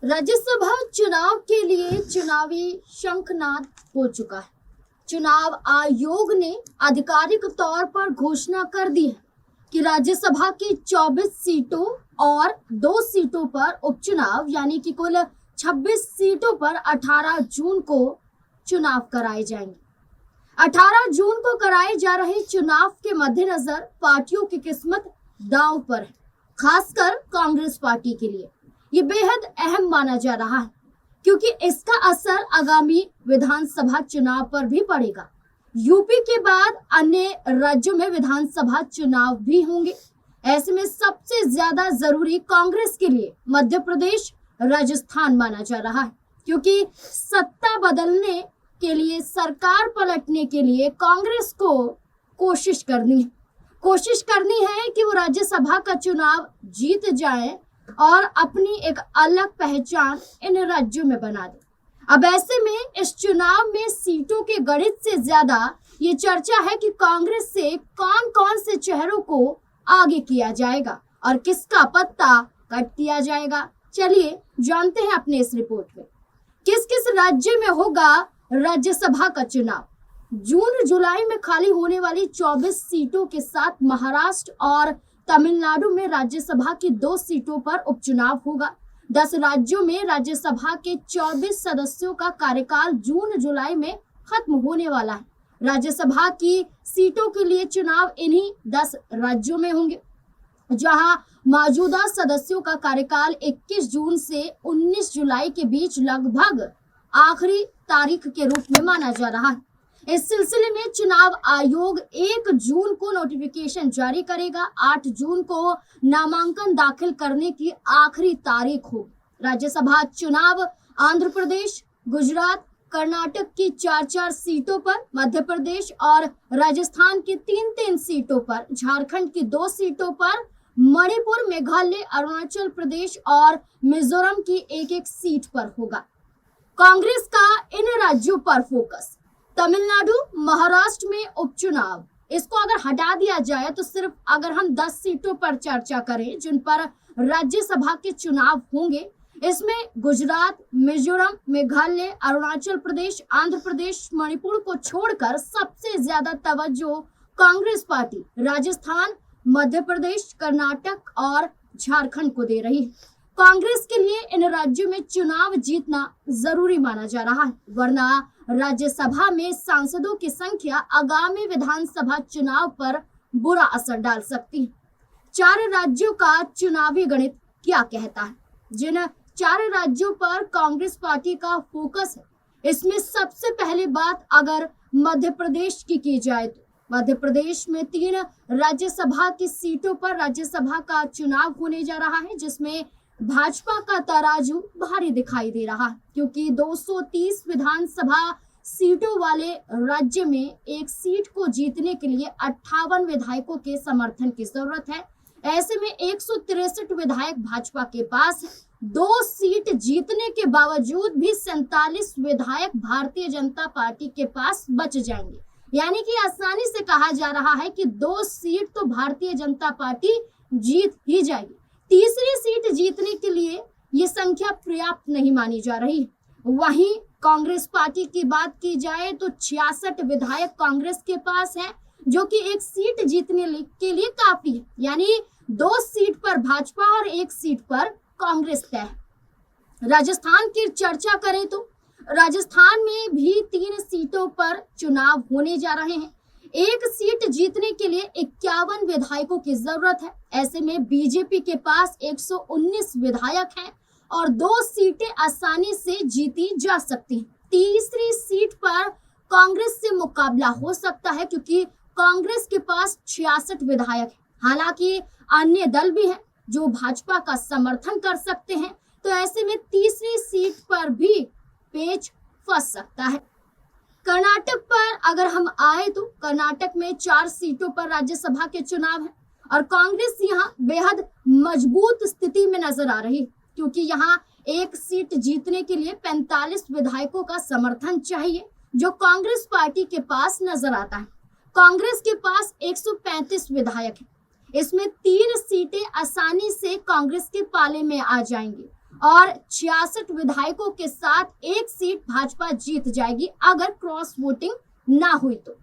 राज्यसभा चुनाव के लिए चुनावी शंखनाद हो चुका है। चुनाव आयोग ने आधिकारिक तौर पर घोषणा कर दी है कि राज्यसभा की 24 सीटों और 2 सीटों पर उपचुनाव यानी कि कुल 26 सीटों पर 18 जून को चुनाव कराए जाएंगे। 18 जून को कराए जा रहे चुनाव के मद्देनजर पार्टियों की किस्मत दांव पर है। खासकर कांग्रेस पार्टी के लिए ये बेहद अहम माना जा रहा है, क्योंकि इसका असर आगामी विधानसभा चुनाव पर भी पड़ेगा। यूपी के बाद अन्य राज्यों में विधानसभा चुनाव भी होंगे। ऐसे में सबसे ज्यादा जरूरी कांग्रेस के लिए मध्य प्रदेश, राजस्थान माना जा रहा है, क्योंकि सत्ता बदलने के लिए, सरकार पलटने के लिए कांग्रेस को कोशिश करनी है कि वो राज्यसभा का चुनाव जीत जाए और अपनी एक अलग पहचान इन राज्यों में बना दे। अब ऐसे में इस चुनाव में सीटों के गणित से ज्यादा ये चर्चा है कि कांग्रेस से कौन कौन से चेहरों को आगे किया जाएगा और किसका पत्ता कट किया जाएगा। चलिए जानते हैं अपने इस रिपोर्ट में किस किस राज्य में होगा राज्यसभा का चुनाव। जून जुलाई में खाली होने वाली 24 सीटों के साथ महाराष्ट्र और तमिलनाडु में राज्यसभा की 2 सीटों पर उपचुनाव होगा। 10 राज्यों में राज्यसभा के 24 सदस्यों का कार्यकाल जून जुलाई में खत्म होने वाला है। राज्यसभा की सीटों के लिए चुनाव इन्हीं 10 राज्यों में होंगे, जहां मौजूदा सदस्यों का कार्यकाल 21 जून से 19 जुलाई के बीच लगभग आखिरी तारीख के रूप में माना जा रहा है। इस सिलसिले में चुनाव आयोग 1 जून को नोटिफिकेशन जारी करेगा। 8 जून को नामांकन दाखिल करने की आखिरी तारीख होगी। राज्यसभा चुनाव आंध्र प्रदेश, गुजरात, कर्नाटक की 4-4 सीटों पर, मध्य प्रदेश और राजस्थान की 3-3 सीटों पर, झारखंड की 2 सीटों पर, मणिपुर, मेघालय, अरुणाचल प्रदेश और मिजोरम की 1-1 सीट पर होगा। कांग्रेस का इन राज्यों पर फोकस तमिलनाडु, महाराष्ट्र में उपचुनाव, इसको अगर हटा दिया जाए तो सिर्फ अगर हम 10 सीटों पर चर्चा करें जिन पर राज्यसभा के चुनाव होंगे, इसमें गुजरात, मिजोरम, मेघालय, अरुणाचल प्रदेश, आंध्र प्रदेश, मणिपुर को छोड़कर सबसे ज्यादा तवज्जो कांग्रेस पार्टी राजस्थान, मध्य प्रदेश, कर्नाटक और झारखंड को दे रही है। कांग्रेस के लिए इन राज्यों में चुनाव जीतना जरूरी माना जा रहा है, वरना राज्यसभा में सांसदों की संख्या आगामी विधानसभा चुनाव पर बुरा असर डाल सकती है। 4 राज्यों का चुनावी गणित क्या कहता है? जिन 4 राज्यों पर कांग्रेस पार्टी का फोकस है, इसमें सबसे पहले बात अगर मध्य प्रदेश की जाए तो मध्य प्रदेश में 3 राज्यसभा की सीटों पर राज्यसभा का चुनाव होने जा रहा है, जिसमें भाजपा का तराजू भारी दिखाई दे रहा है, क्योंकि 230 विधानसभा सीटों वाले राज्य में एक सीट को जीतने के लिए 58 विधायकों के समर्थन की जरूरत है। ऐसे में 163 विधायक भाजपा के पास है। 2 सीट जीतने के बावजूद भी 47 विधायक भारतीय जनता पार्टी के पास बच जाएंगे, यानी कि आसानी से कहा जा रहा है कि 2 सीट तो भारतीय जनता पार्टी जीत ही जाएगी। तीसरी सीट जीतने के लिए ये संख्या पर्याप्त नहीं मानी जा रही। वहीं कांग्रेस पार्टी की बात की जाए तो 66 विधायक कांग्रेस के पास हैं, जो कि एक सीट जीतने के लिए काफी है, यानी 2 सीट पर भाजपा और 1 सीट पर कांग्रेस तय है। राजस्थान की चर्चा करें तो राजस्थान में भी 3 सीटों पर चुनाव होने जा रहे हैं। 1 सीट जीतने के लिए 51 विधायकों की जरूरत है। ऐसे में बीजेपी के पास 119 विधायक हैं और 2 सीटें आसानी से जीती जा सकती हैं। तीसरी सीट पर कांग्रेस से मुकाबला हो सकता है, क्योंकि कांग्रेस के पास 66 विधायक हैं। हालांकि अन्य दल भी हैं जो भाजपा का समर्थन कर सकते हैं, तो ऐसे में तीसरी सीट पर भी पेच फंस सकता है। कर्नाटक पर अगर हम आए तो कर्नाटक में 4 सीटों पर राज्यसभा के चुनाव है और कांग्रेस यहाँ बेहद मजबूत स्थिति में नजर आ रही है, क्योंकि यहाँ 1 सीट जीतने के लिए 45 विधायकों का समर्थन चाहिए, जो कांग्रेस पार्टी के पास नजर आता है। कांग्रेस के पास 135 विधायक हैं। इसमें 3 सीटें आसानी से कांग्रेस के पाले में आ जाएंगी और 66 विधायकों के साथ एक सीट भाजपा जीत जाएगी अगर क्रॉस वोटिंग ना हुई तो।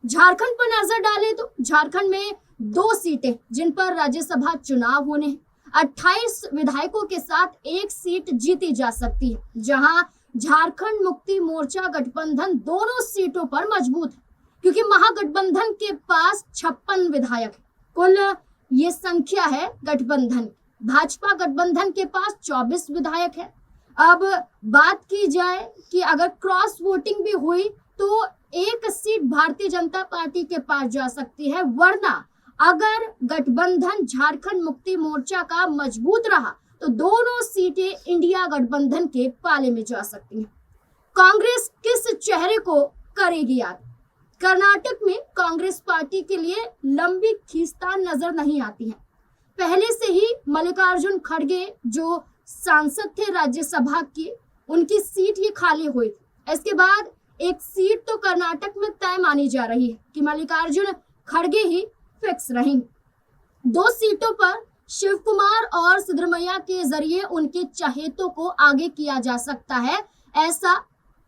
झारखंड पर नजर डालें तो झारखंड में 2 सीटें जिन पर राज्यसभा चुनाव होने हैं। 28 विधायकों के साथ एक सीट जीती जा सकती है, जहां झारखंड मुक्ति मोर्चा गठबंधन दोनों सीटों पर मजबूत है, क्योंकि महागठबंधन के पास 56 विधायक है। कुल ये संख्या है गठबंधन। भाजपा गठबंधन के पास 24 विधायक है। अब बात की जाए कि अगर क्रॉस वोटिंग भी हुई तो एक सीट भारतीय जनता पार्टी के पास जा सकती है, वरना अगर गठबंधन झारखंड मुक्ति मोर्चा का मजबूत रहा तो दोनों सीटें इंडिया गठबंधन के पाले में जा सकती हैं। कांग्रेस किस चेहरे को करेगी याद? कर्नाटक में कांग्रेस पार्टी के लिए लंबी खींचतान नजर नहीं आती है। पहले से ही मल्लिकार्जुन खड़गे जो सांसद थे राज्यसभा की, उनकी सीट ही खाली हुई थी। इसके बाद एक सीट तो कर्नाटक में तय मानी जा रही है कि मल्लिकार्जुन खड़गे ही फिक्स रहेंगे। 2 सीटों पर शिव कुमार और सिद्धरमैया के जरिए उनके चहेतों को आगे किया जा सकता है, ऐसा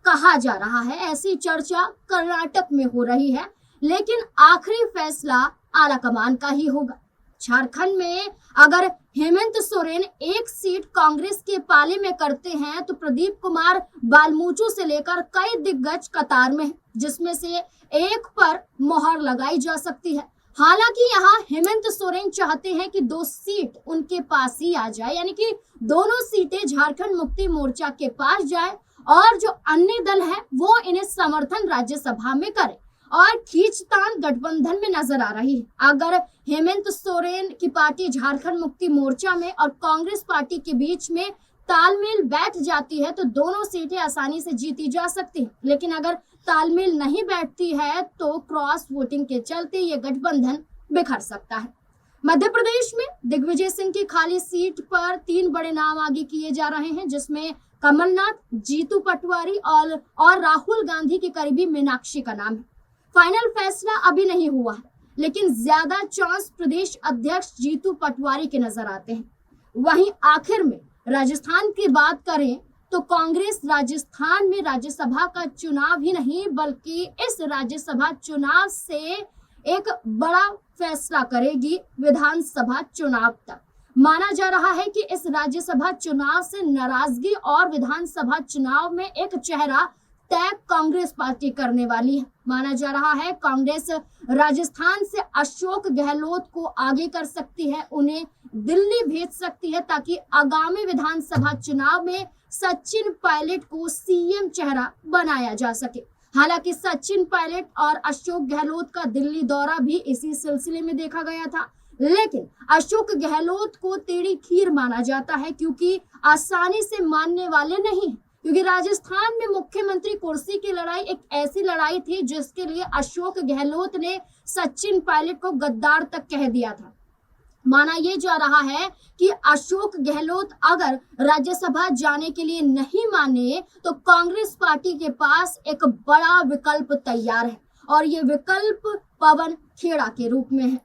कहा जा रहा है। ऐसी चर्चा कर्नाटक में हो रही है, लेकिन आखिरी फैसला आला कमान का ही होगा। झारखंड में अगर हेमंत सोरेन एक सीट कांग्रेस के पाले में करते हैं तो प्रदीप कुमार बालमूचू से लेकर कई दिग्गज कतार में हैं, जिसमें से एक पर मोहर लगाई जा सकती है। हालांकि यहाँ हेमंत सोरेन चाहते हैं कि 2 सीट उनके पास ही आ जाए, यानी कि दोनों सीटें झारखंड मुक्ति मोर्चा के पास जाए और जो अन्य दल है वो इन्हें समर्थन राज्यसभा में करे। और खींचतान गठबंधन में नजर आ रही है। अगर हेमंत सोरेन की पार्टी झारखंड मुक्ति मोर्चा में और कांग्रेस पार्टी के बीच में तालमेल बैठ जाती है तो दोनों सीटें आसानी से जीती जा सकती हैं। लेकिन अगर तालमेल नहीं बैठती है तो क्रॉस वोटिंग के चलते ये गठबंधन बिखर सकता है। मध्य प्रदेश में दिग्विजय सिंह की खाली सीट पर 3 बड़े नाम आगे किए जा रहे हैं, जिसमें कमलनाथ, जीतू पटवारी और राहुल गांधी की करीबी मीनाक्षी का नाम है। फाइनल फैसला अभी नहीं हुआ है, लेकिन ज्यादा चांस प्रदेश अध्यक्ष जीतू पटवारी के नजर आते हैं। वहीं आखिर में राजस्थान की बात करें तो कांग्रेस राजस्थान में राज्यसभा का चुनाव ही नहीं बल्कि इस राज्यसभा चुनाव से एक बड़ा फैसला करेगी विधानसभा चुनाव तक। माना जा रहा है कि इस राज्यसभा चुनाव से नाराजगी और विधानसभा चुनाव में एक चेहरा तय कांग्रेस पार्टी करने वाली है। माना जा रहा है कांग्रेस राजस्थान से अशोक गहलोत को आगे कर सकती है, उन्हें दिल्ली भेज सकती है ताकि आगामी विधानसभा चुनाव में सचिन पायलट को सीएम चेहरा बनाया जा सके। हालांकि सचिन पायलट और अशोक गहलोत का दिल्ली दौरा भी इसी सिलसिले में देखा गया था, लेकिन अशोक गहलोत को टेढ़ी खीर माना जाता है क्योंकि आसानी से मानने वाले नहीं, क्योंकि राजस्थान में मुख्यमंत्री कुर्सी की लड़ाई एक ऐसी लड़ाई थी जिसके लिए अशोक गहलोत ने सचिन पायलट को गद्दार तक कह दिया था। माना यह जा रहा है कि अशोक गहलोत अगर राज्यसभा जाने के लिए नहीं माने तो कांग्रेस पार्टी के पास एक बड़ा विकल्प तैयार है और ये विकल्प पवन खेड़ा के रूप में है।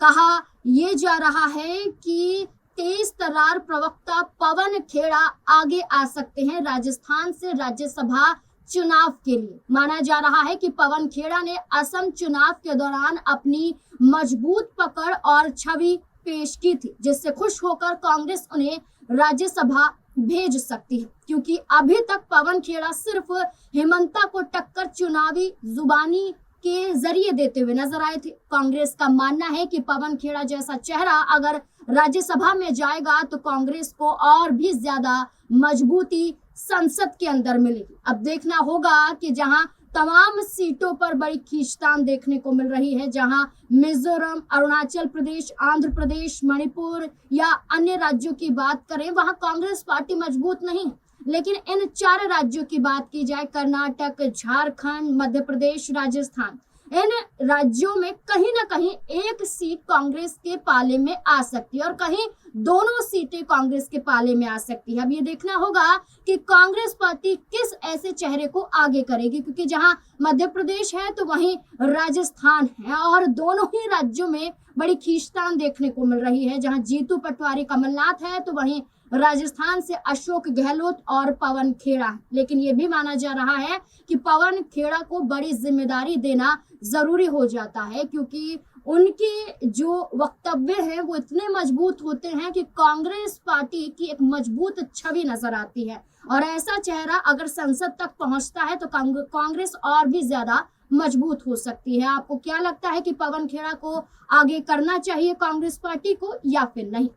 कहा यह जा रहा है कि तेज तर्रार प्रवक्ता पवन खेड़ा आगे आ सकते हैं राजस्थान से राज्यसभा चुनाव के लिए। माना जा रहा है कि पवन खेड़ा ने असम चुनाव के दौरान अपनी मजबूत पकड़ और छवि पेश की थी, जिससे खुश होकर कांग्रेस उन्हें राज्यसभा भेज सकती है, क्योंकि अभी तक पवन खेड़ा सिर्फ हेमंता को टक्कर चुनावी जुबानी के जरिए देते हुए नजर आए थे। कांग्रेस का मानना है कि पवन खेड़ा जैसा चेहरा अगर राज्यसभा में जाएगा तो कांग्रेस को और भी ज्यादा मजबूती संसद के अंदर मिलेगी। अब देखना होगा कि जहां तमाम सीटों पर बड़ी खींचतान देखने को मिल रही है, जहां मिजोरम, अरुणाचल प्रदेश, आंध्र प्रदेश, मणिपुर या अन्य राज्यों की बात करें, वहां कांग्रेस पार्टी मजबूत नहीं है। लेकिन इन 4 राज्यों की बात की जाए, कर्नाटक, झारखंड, मध्य प्रदेश, राजस्थान, इन राज्यों में कहीं ना कहीं एक सीट कांग्रेस के पाले में आ सकती है और कहीं दोनों सीटें कांग्रेस के पाले में आ सकती है। अब ये देखना होगा कि कांग्रेस पार्टी किस ऐसे चेहरे को आगे करेगी, क्योंकि जहां मध्य प्रदेश है तो वहीं राजस्थान है और दोनों ही राज्यों में बड़ी खींचतान देखने को मिल रही है। जहां जीतू पटवारी कमलनाथ है तो वहीं राजस्थान से अशोक गहलोत और पवन खेड़ा। लेकिन ये भी माना जा रहा है कि पवन खेड़ा को बड़ी जिम्मेदारी देना जरूरी हो जाता है, क्योंकि उनके जो वक्तव्य हैं वो इतने मजबूत होते हैं कि कांग्रेस पार्टी की एक मजबूत छवि नजर आती है। और ऐसा चेहरा अगर संसद तक पहुंचता है तो कांग्रेस और भी ज्यादा मजबूत हो सकती है। आपको क्या लगता है कि पवन खेड़ा को आगे करना चाहिए कांग्रेस पार्टी को या फिर नहीं?